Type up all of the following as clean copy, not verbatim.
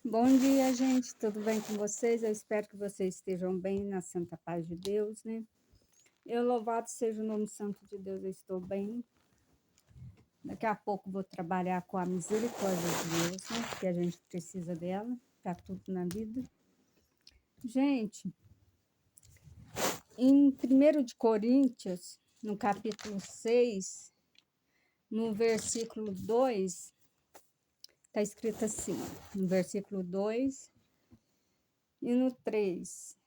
Bom dia, gente. Tudo bem com vocês? Eu espero que vocês estejam bem na santa paz de Deus, né? Louvado seja o nome santo de Deus, eu estou bem. Daqui a pouco vou trabalhar com a misericórdia de Deus, né? Porque a gente precisa dela para tudo na vida. Gente, em 1 de Coríntios, no capítulo 6, no versículo 2, está escrito assim, ó, no versículo 2 e no 3.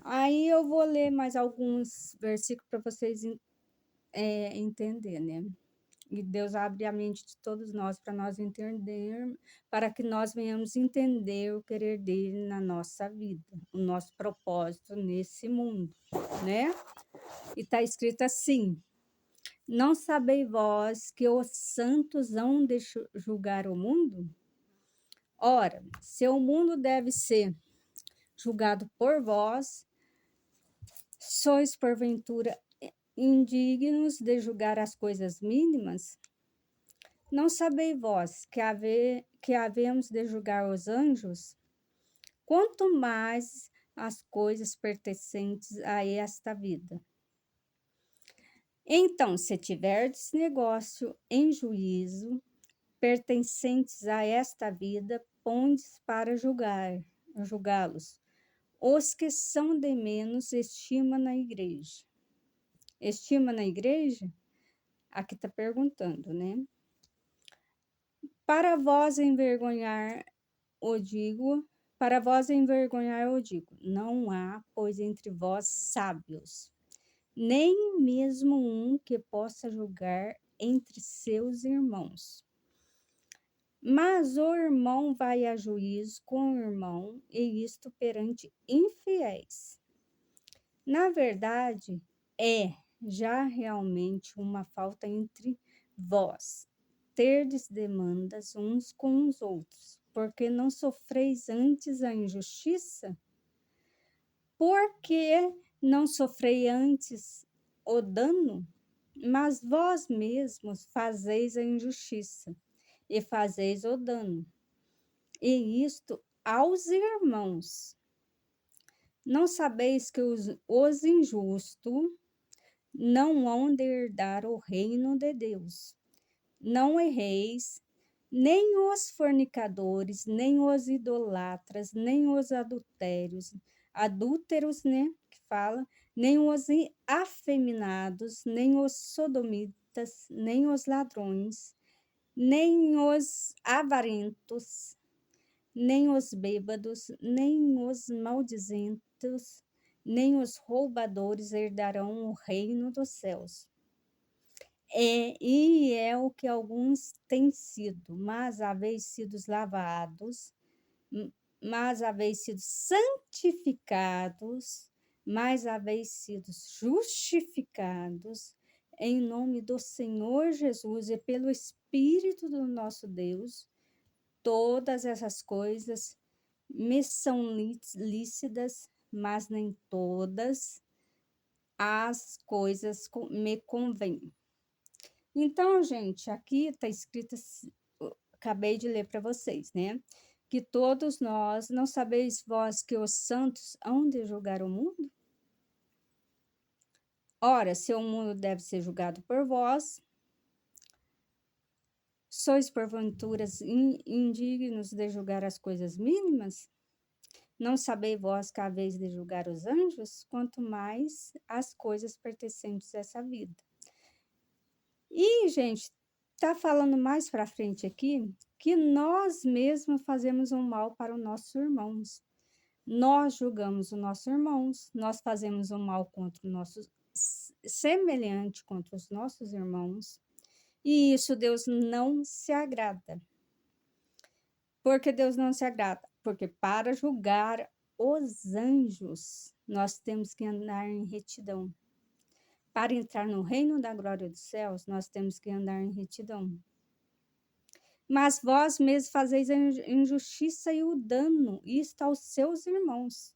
Aí eu vou ler mais alguns versículos para vocês entender, né? E Deus abre a mente de todos nós para nós entender, para que nós venhamos entender o querer dele na nossa vida, o nosso propósito nesse mundo, né? E está escrito assim: não sabeis vós que os santos hão de julgar o mundo? Ora, se o mundo deve ser julgado por vós, sois porventura indignos de julgar as coisas mínimas? Não sabeis vós que havemos de julgar os anjos? Quanto mais as coisas pertencentes a esta vida. Então, se tiverdes negócio em juízo, pertencentes a esta vida, pondes para julgá-los. Os que são de menos estima na igreja. Estima na igreja? Aqui está perguntando, né? Para vós envergonhar, o digo, para vós envergonhar, eu digo, não há, pois, entre vós sábios, nem mesmo um que possa julgar entre seus irmãos. Mas o irmão vai a juízo com o irmão, e isto perante infiéis. Na verdade, é já realmente uma falta entre vós, terdes demandas uns com os outros, porque não sofreis antes a injustiça? Porque não sofrei antes o dano? Mas vós mesmos fazeis a injustiça e fazeis o dano, e isto aos irmãos. Não sabeis que os injustos não hão de herdar o reino de Deus? Não erreis, nem os fornicadores, nem os idolatras, nem os adúlteros, né, que fala, nem os afeminados, nem os sodomitas, nem os ladrões, nem os avarentos, nem os bêbados, nem os maldizentos, nem os roubadores herdarão o reino dos céus. E é o que alguns têm sido, mas haveis sido lavados, mas haveis sido santificados, mas haveis sido justificados em nome do Senhor Jesus e pelo Espírito do nosso Deus. Todas essas coisas me são lícitas, mas nem todas as coisas me convêm. Então, gente, aqui está escrito, acabei de ler para vocês, né? Que todos nós, não sabeis vós que os santos hão de julgar o mundo? Ora, se o mundo deve ser julgado por vós, sois porventura indignos de julgar as coisas mínimas? Não sabeis vós que haveis de julgar os anjos? Quanto mais as coisas pertencentes a essa vida. E, gente, tá falando mais para frente aqui que nós mesmos fazemos um mal para os nossos irmãos. Nós julgamos os nossos irmãos, nós fazemos um mal contra o nosso semelhante contra os nossos irmãos. E isso Deus não se agrada. Por que Deus não se agrada? Porque para julgar os anjos, nós temos que andar em retidão. Para entrar no reino da glória dos céus, nós temos que andar em retidão. Mas vós mesmos fazeis a injustiça e o dano, isto aos seus irmãos.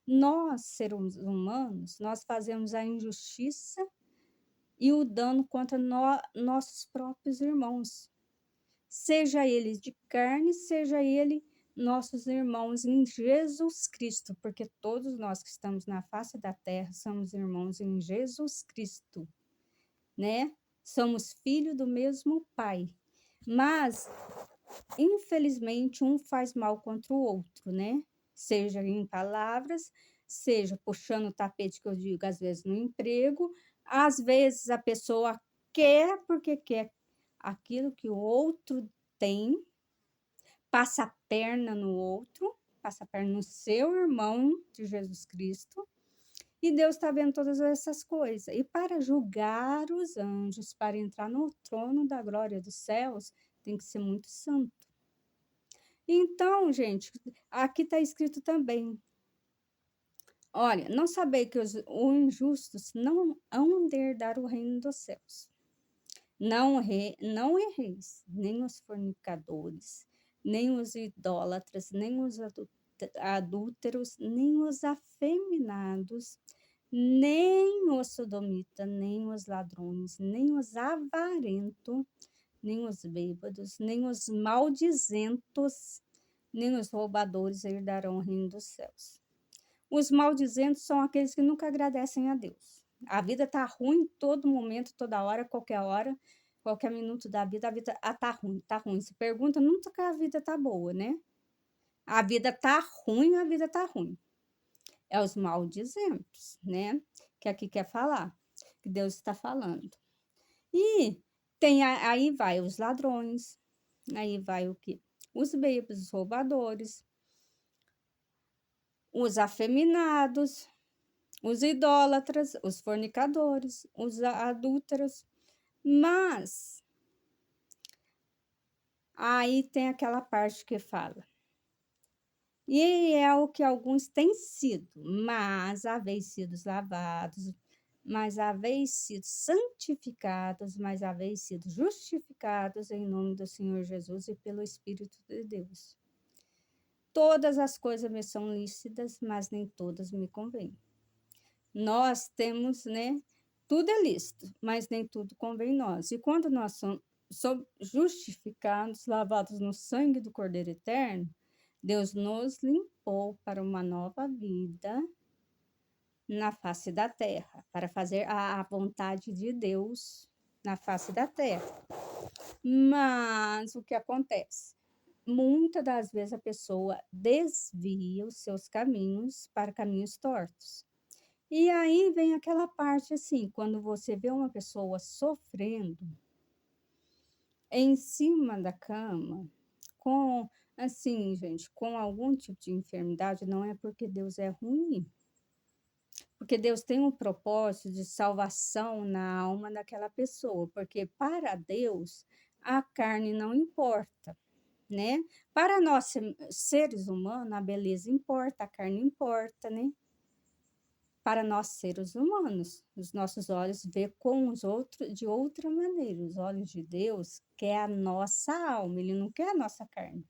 Nós, seres humanos, nós fazemos a injustiça e o dano contra nossos próprios irmãos. seja ele de carne, seja ele nossos irmãos em Jesus Cristo, porque todos nós que estamos na face da terra somos irmãos em Jesus Cristo, né? Somos filhos do mesmo Pai. Mas, infelizmente, um faz mal contra o outro, né? Seja em palavras, seja puxando o tapete, que eu digo, às vezes no emprego, às vezes a pessoa quer porque quer aquilo que o outro tem, passa a perna no outro, passa a perna no seu irmão de Jesus Cristo, e Deus está vendo todas essas coisas. E para julgar os anjos, para entrar no trono da glória dos céus, tem que ser muito santo. Então, gente, aqui está escrito também. Olha, não sabei que os injustos não hão de herdar o reino dos céus. Não erreis, nem os fornicadores, nem os idólatras, nem os adúlteros, nem os afeminados, nem os sodomitas, nem os ladrões, nem os avarentos, nem os bêbados, nem os maldizentos, nem os roubadores herdarão o reino dos céus. Os maldizentos são aqueles que nunca agradecem a Deus. A vida tá ruim todo momento, toda hora, qualquer minuto da vida, a vida tá ruim, tá ruim. Se pergunta, nunca a vida tá boa, né? A vida tá ruim, a vida tá ruim. É os maldizentos, né? Que aqui quer falar, que Deus está falando. E tem aí vai os ladrões, aí vai o quê? Os bêbados, os roubadores, os afeminados, os idólatras, os fornicadores, os adúlteros, mas aí tem aquela parte que fala. E é o que alguns têm sido, mas haveis sido lavados, mas haveis sido santificados, mas haveis sido justificados em nome do Senhor Jesus e pelo Espírito de Deus. Todas as coisas me são lícitas, mas nem todas me convêm. Nós temos, né? Tudo é lícito, mas nem tudo convém nós. E quando nós somos justificados, lavados no sangue do Cordeiro Eterno, Deus nos limpou para uma nova vida na face da terra, para fazer a vontade de Deus na face da terra. Mas o que acontece? Muitas das vezes a pessoa desvia os seus caminhos para caminhos tortos. E aí vem aquela parte assim, quando você vê uma pessoa sofrendo em cima da cama, com, assim, gente, com algum tipo de enfermidade, não é porque Deus é ruim. Porque Deus tem um propósito de salvação na alma daquela pessoa, porque para Deus a carne não importa, né? Para nós seres humanos, a beleza importa, a carne importa, né? Para nós seres humanos, os nossos olhos vê com os outros de outra maneira. Os olhos de Deus quer a nossa alma, ele não quer a nossa carne.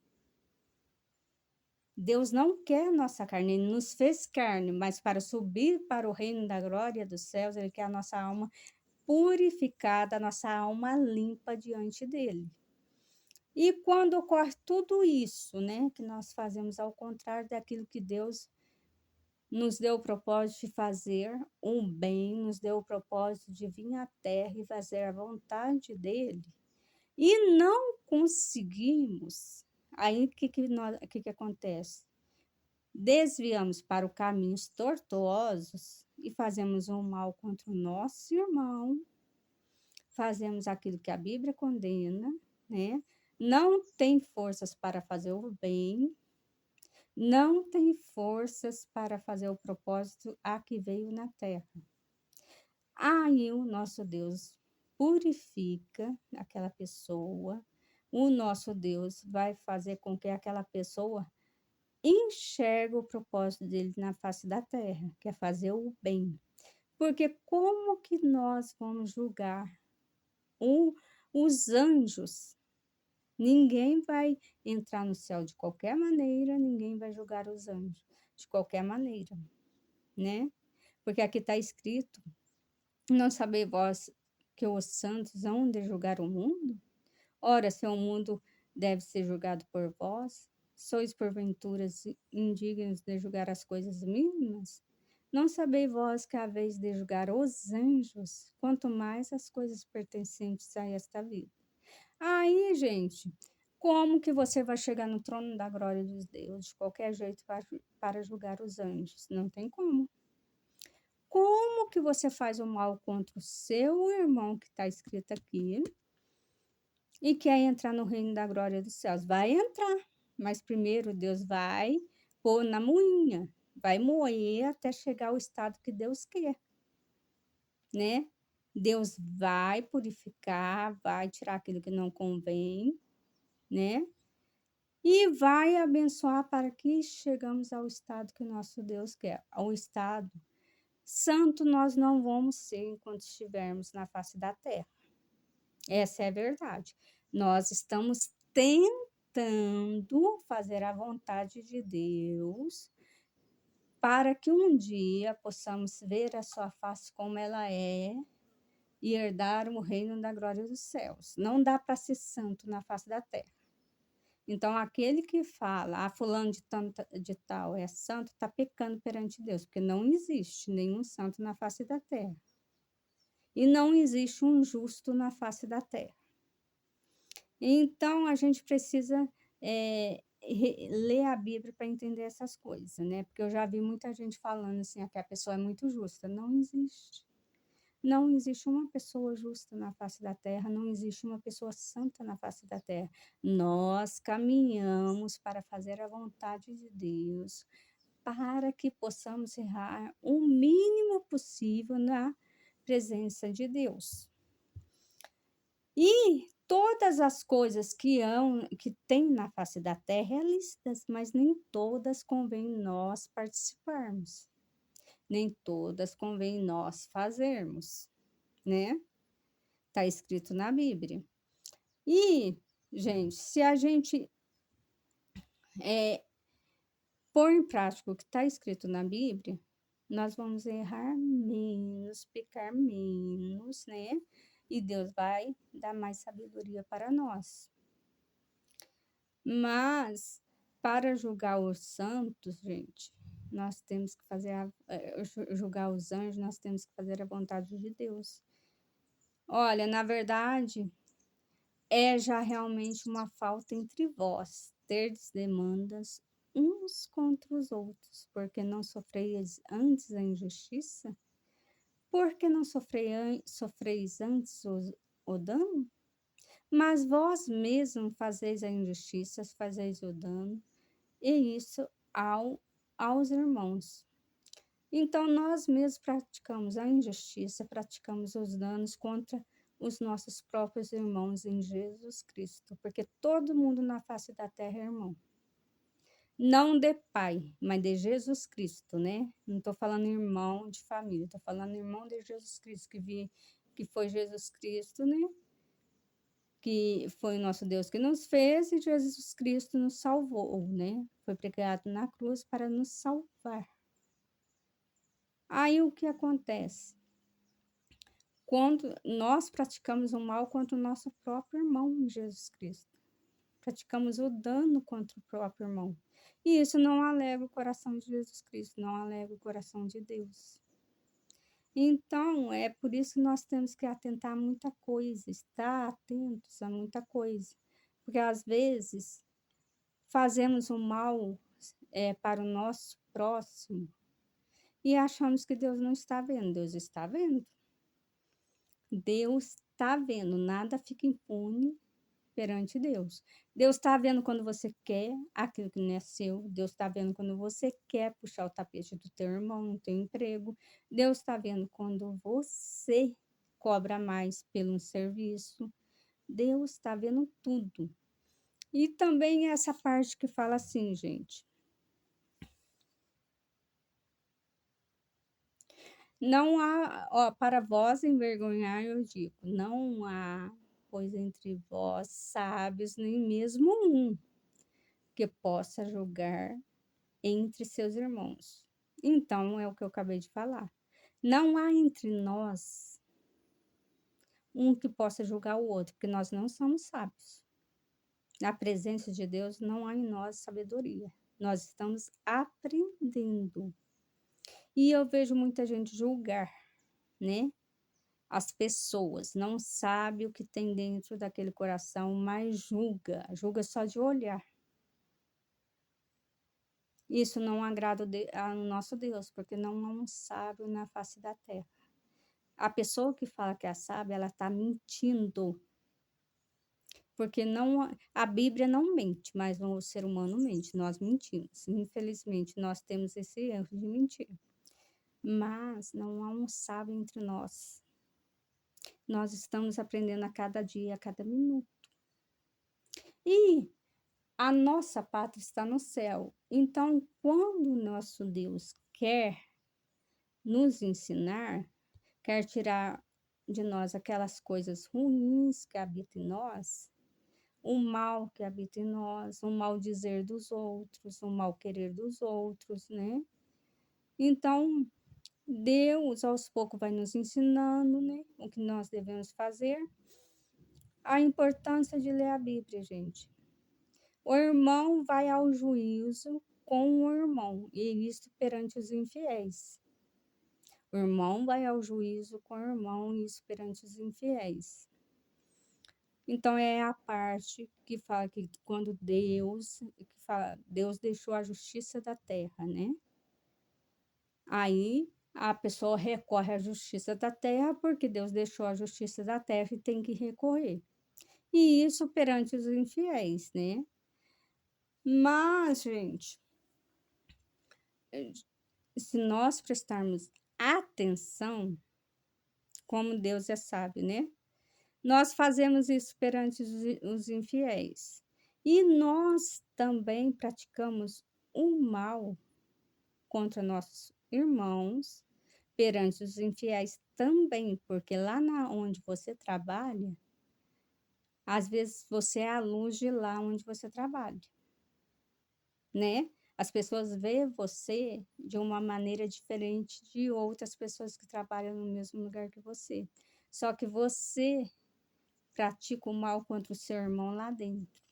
Deus não quer a nossa carne, ele nos fez carne, mas para subir para o reino da glória dos céus, ele quer a nossa alma purificada, a nossa alma limpa diante dele. E quando ocorre tudo isso, né, que nós fazemos ao contrário daquilo que Deus nos deu o propósito de fazer um bem, nos deu o propósito de vir à terra e fazer a vontade dele, e não conseguimos, aí o que acontece? Desviamos para os caminhos tortuosos e fazemos um mal contra o nosso irmão, fazemos aquilo que a Bíblia condena, né? Não tem forças para fazer o bem, não tem forças para fazer o propósito a que veio na terra. Aí o nosso Deus purifica aquela pessoa, o nosso Deus vai fazer com que aquela pessoa enxergue o propósito dele na face da terra, que é fazer o bem. Porque como que nós vamos julgar os anjos? Ninguém vai entrar no céu de qualquer maneira, ninguém vai julgar os anjos de qualquer maneira, né? Porque aqui está escrito, não sabeis vós que os santos hão de julgar o mundo? Ora, se o mundo deve ser julgado por vós? Sois porventura indignos de julgar as coisas mínimas? Não sabeis vós que haveis de julgar os anjos, quanto mais as coisas pertencentes a esta vida. Aí, gente, como que você vai chegar no trono da glória de Deus de qualquer jeito para julgar os anjos? Não tem como. Como que você faz o mal contra o seu irmão, que está escrito aqui, e quer entrar no reino da glória dos céus? Vai entrar, mas primeiro Deus vai pôr na moinha, vai moer até chegar ao estado que Deus quer, né? Deus vai purificar, vai tirar aquilo que não convém, né? E vai abençoar para que chegamos ao estado que nosso Deus quer, ao estado santo nós não vamos ser enquanto estivermos na face da terra. Essa é a verdade. Nós estamos tentando fazer a vontade de Deus para que um dia possamos ver a sua face como ela é e herdar o reino da glória dos céus. Não dá para ser santo na face da terra. Então, aquele que fala, fulano de tal é santo, está pecando perante Deus, porque não existe nenhum santo na face da terra. E não existe um justo na face da terra. Então, a gente precisa ler a Bíblia para entender essas coisas, né? Porque eu já vi muita gente falando assim, que a pessoa é muito justa. Não existe. Não existe uma pessoa justa na face da terra, não existe uma pessoa santa na face da terra. Nós caminhamos para fazer a vontade de Deus, para que possamos errar o mínimo possível na presença de Deus. E todas as coisas que tem na face da terra é listas, mas nem todas convém nós participarmos. Nem todas convém nós fazermos, né? Está escrito na Bíblia. E, gente, se a gente pôr em prática o que está escrito na Bíblia, nós vamos errar menos, pecar menos, né? E Deus vai dar mais sabedoria para nós. Mas, para julgar os santos, gente, nós temos que fazer, julgar os anjos, nós temos que fazer a vontade de Deus. Olha, na verdade, é já realmente uma falta entre vós, terdes demandas uns contra os outros, porque não sofreis antes a injustiça? Porque não sofreis antes o dano? Mas vós mesmos fazeis a injustiça, fazeis o dano, e isso aos irmãos. Então, nós mesmos praticamos a injustiça, praticamos os danos contra os nossos próprios irmãos em Jesus Cristo, porque todo mundo na face da terra é irmão. Não de pai, mas de Jesus Cristo, né? Não estou falando irmão de família, estou falando irmão de Jesus Cristo, que foi Jesus Cristo, né? Que foi o nosso Deus que nos fez e Jesus Cristo nos salvou, né? Foi pregado na cruz para nos salvar. Aí o que acontece? Quando nós praticamos o mal contra o nosso próprio irmão, Jesus Cristo, praticamos o dano contra o próprio irmão. E isso não alegra o coração de Jesus Cristo, não alegra o coração de Deus. Então, é por isso que nós temos que atentar a muita coisa, estar atentos a muita coisa. Porque às vezes fazemos o mal para o nosso próximo e achamos que Deus não está vendo. Deus está vendo. Deus está vendo, nada fica impune perante Deus. Deus está vendo quando você quer aquilo que não é seu. Deus está vendo quando você quer puxar o tapete do teu irmão no teu emprego. Deus está vendo quando você cobra mais pelo serviço. Deus está vendo tudo. E também essa parte que fala assim, gente. Não há, para vós envergonhar, eu digo, não há, pois entre vós sábios, nem mesmo um, que possa julgar entre seus irmãos. Então, é o que eu acabei de falar. Não há entre nós um que possa julgar o outro, porque nós não somos sábios. Na presença de Deus não há em nós sabedoria. Nós estamos aprendendo. E eu vejo muita gente julgar, né? As pessoas não sabe o que tem dentro daquele coração, mas julga só de olhar. Isso não agrada ao nosso Deus, porque não sabe na face da terra. A pessoa que fala que é sábia, ela está mentindo. Porque não, a Bíblia não mente, mas o ser humano mente, nós mentimos. Infelizmente, nós temos esse erro de mentir. Mas não há um sábio entre nós. Nós estamos aprendendo a cada dia, a cada minuto. E a nossa pátria está no céu. Então, quando o nosso Deus quer nos ensinar, quer tirar de nós aquelas coisas ruins que habitam em nós, o mal que habita em nós, o mal dizer dos outros, o mal querer dos outros, né? Então, Deus aos poucos vai nos ensinando, né, o que nós devemos fazer. A importância de ler a Bíblia, gente. O irmão vai ao juízo com o irmão, e isto perante os infiéis. O irmão vai ao juízo com o irmão, e isso perante os infiéis. Então, é a parte que fala que quando Deus deixou a justiça da terra, né? Aí a pessoa recorre à justiça da terra, porque Deus deixou a justiça da terra e tem que recorrer. E isso perante os infiéis, né? Mas, gente, se nós prestarmos atenção, como Deus é sábio, né? Nós fazemos isso perante os infiéis. E nós também praticamos o mal contra nossos irmãos perante os infiéis também, porque lá onde você trabalha, às vezes você é a luz de lá onde você trabalha, né? As pessoas veem você de uma maneira diferente de outras pessoas que trabalham no mesmo lugar que você. Só que você pratica o mal contra o seu irmão lá dentro.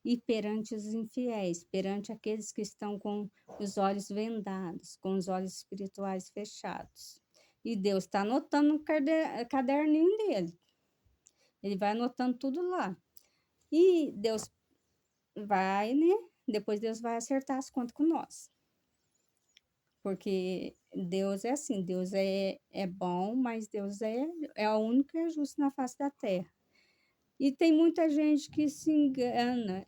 E perante os infiéis, perante aqueles que estão com os olhos vendados, com os olhos espirituais fechados. E Deus está anotando no caderninho dele. Ele vai anotando tudo lá. E Deus vai, né? Depois Deus vai acertar as contas com nós. Porque Deus é assim, Deus é bom, mas Deus é o único que é justo na face da terra. E tem muita gente que se engana.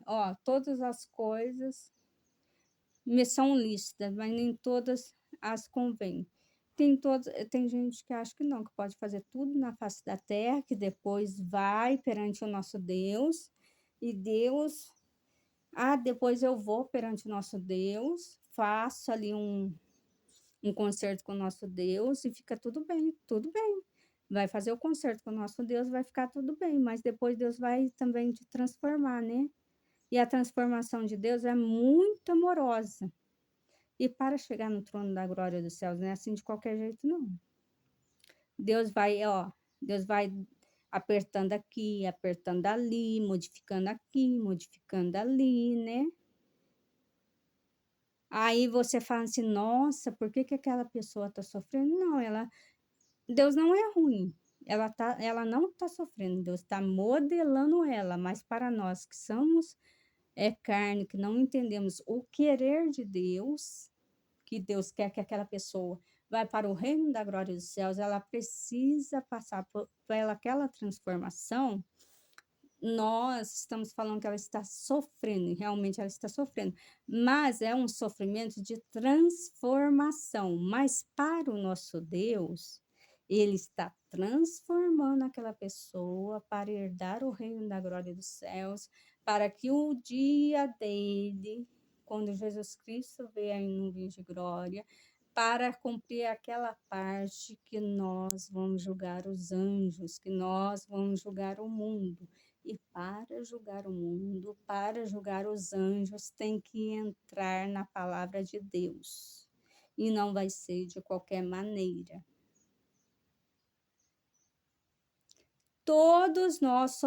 Ó, todas as coisas me são lícitas, mas nem todas as convêm. Tem gente que acha que não, que pode fazer tudo na face da terra, que depois vai perante o nosso Deus, e Deus, depois eu vou perante o nosso Deus, faço ali um concerto com o nosso Deus e fica tudo bem, tudo bem. Vai fazer o concerto com o nosso Deus, vai ficar tudo bem, mas depois Deus vai também te transformar, né? E a transformação de Deus é muito amorosa. E para chegar no trono da glória dos céus, não é assim de qualquer jeito, não. Deus vai apertando aqui, apertando ali, modificando ali, né? Aí você fala assim, nossa, por que aquela pessoa está sofrendo? Não, Deus não é ruim. Ela não está sofrendo, Deus está modelando ela, mas para nós que somos carne, que não entendemos o querer de Deus, que Deus quer que aquela pessoa vai para o reino da glória dos céus, ela precisa passar por aquela transformação. Nós estamos falando que ela está sofrendo, e realmente ela está sofrendo, mas é um sofrimento de transformação. Mas para o nosso Deus, ele está transformando aquela pessoa para herdar o reino da glória dos céus, para que o dia dele, quando Jesus Cristo vier em nuvens de glória, para cumprir aquela parte que nós vamos julgar os anjos, que nós vamos julgar o mundo. E para julgar o mundo, para julgar os anjos, tem que entrar na palavra de Deus. E não vai ser de qualquer maneira. Todos nós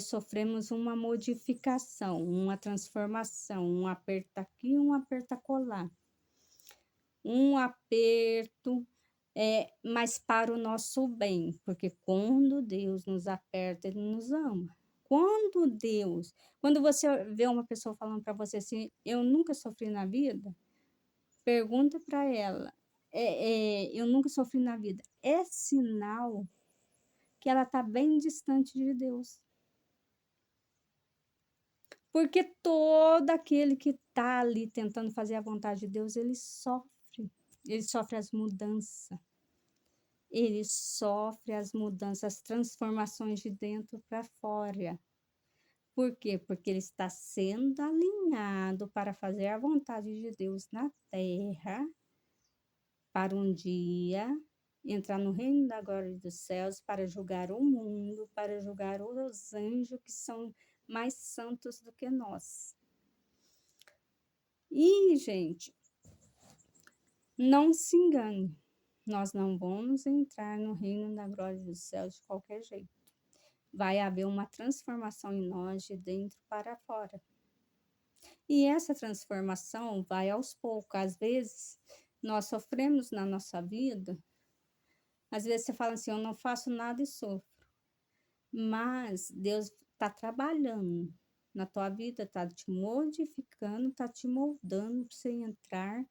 sofremos uma modificação, uma transformação, um aperto aqui, um aperto acolá. Um aperto, mas para o nosso bem, porque quando Deus nos aperta, Ele nos ama. Quando você vê uma pessoa falando para você assim: "Eu nunca sofri na vida", pergunta para ela, "Eu nunca sofri na vida", é sinal que ela está bem distante de Deus. Porque todo aquele que está ali tentando fazer a vontade de Deus, ele sofre as mudanças. Ele sofre as mudanças, as transformações de dentro para fora. Por quê? Porque ele está sendo alinhado para fazer a vontade de Deus na terra, para um dia entrar no reino da glória dos céus, para julgar o mundo, para julgar os anjos que são mais santos do que nós. E, gente, não se engane, nós não vamos entrar no reino da glória dos céus de qualquer jeito. Vai haver uma transformação em nós de dentro para fora. E essa transformação vai aos poucos. Às vezes, nós sofremos na nossa vida. Às vezes você fala assim: eu não faço nada e sofro. Mas Deus está trabalhando na tua vida, está te modificando, está te moldando para você entrar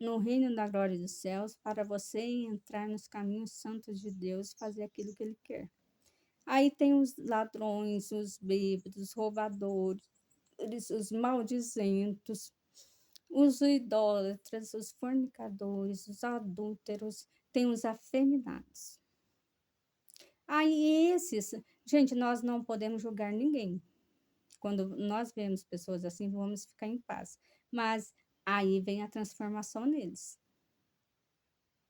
no reino da glória dos céus, para você entrar nos caminhos santos de Deus e fazer aquilo que Ele quer. Aí tem os ladrões, os bêbados, os roubadores, os maldizentos, os idólatras, os fornicadores, os adúlteros, tem os afeminados. Aí gente, nós não podemos julgar ninguém. Quando nós vemos pessoas assim, vamos ficar em paz. Mas aí vem a transformação neles,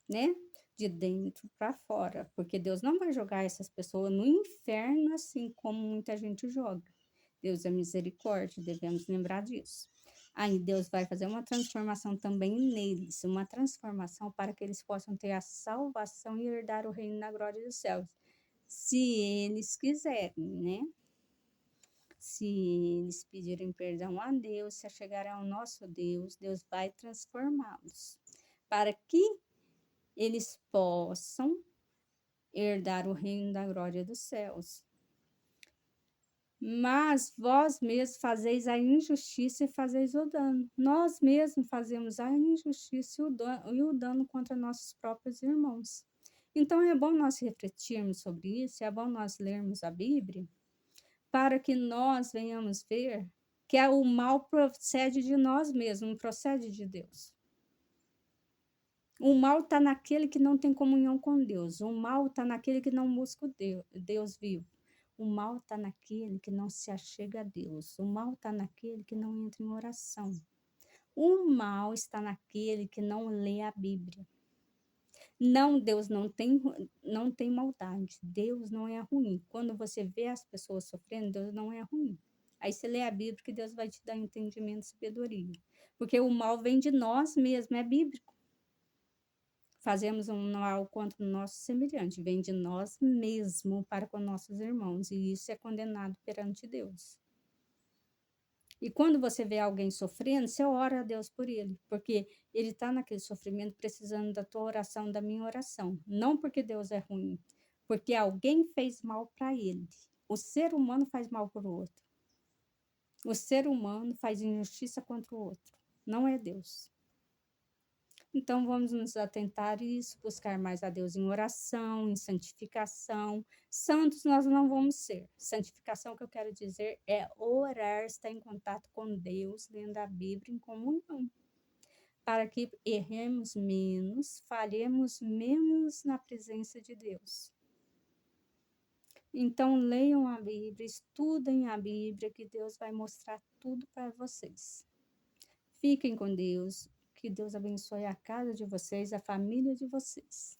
né? De dentro para fora, porque Deus não vai jogar essas pessoas no inferno assim como muita gente joga. Deus é misericórdia, devemos lembrar disso. Aí Deus vai fazer uma transformação também neles, uma transformação para que eles possam ter a salvação e herdar o reino na glória dos céus, se eles quiserem, né? Se eles pedirem perdão a Deus, se achegarem ao nosso Deus, Deus vai transformá-los, para que eles possam herdar o reino da glória dos céus. Mas vós mesmos fazeis a injustiça e fazeis o dano. Nós mesmos fazemos a injustiça e o dano contra nossos próprios irmãos. Então é bom nós refletirmos sobre isso, é bom nós lermos a Bíblia, para que nós venhamos ver que o mal procede de nós mesmos, não procede de Deus. O mal está naquele que não tem comunhão com Deus. O mal está naquele que não busca o Deus vivo. O mal está naquele que não se achega a Deus. O mal está naquele que não entra em oração. O mal está naquele que não lê a Bíblia. Não, Deus não tem maldade. Deus não é ruim. Quando você vê as pessoas sofrendo, Deus não é ruim. Aí você lê a Bíblia que Deus vai te dar entendimento e sabedoria. Porque o mal vem de nós mesmos, é bíblico. Fazemos um mal contra o nosso semelhante, vem de nós mesmos para com nossos irmãos, e isso é condenado perante Deus. E quando você vê alguém sofrendo, você ora a Deus por ele, porque ele está naquele sofrimento precisando da tua oração, da minha oração. Não porque Deus é ruim, porque alguém fez mal para ele. O ser humano faz mal para o outro. O ser humano faz injustiça contra o outro. Não é Deus. Então, vamos nos atentar a isso, buscar mais a Deus em oração, em santificação. Santos nós não vamos ser. Santificação, que eu quero dizer, é orar, estar em contato com Deus, lendo a Bíblia em comunhão, para que erremos menos, falhemos menos na presença de Deus. Então, leiam a Bíblia, estudem a Bíblia, que Deus vai mostrar tudo para vocês. Fiquem com Deus. Que Deus abençoe a casa de vocês, a família de vocês.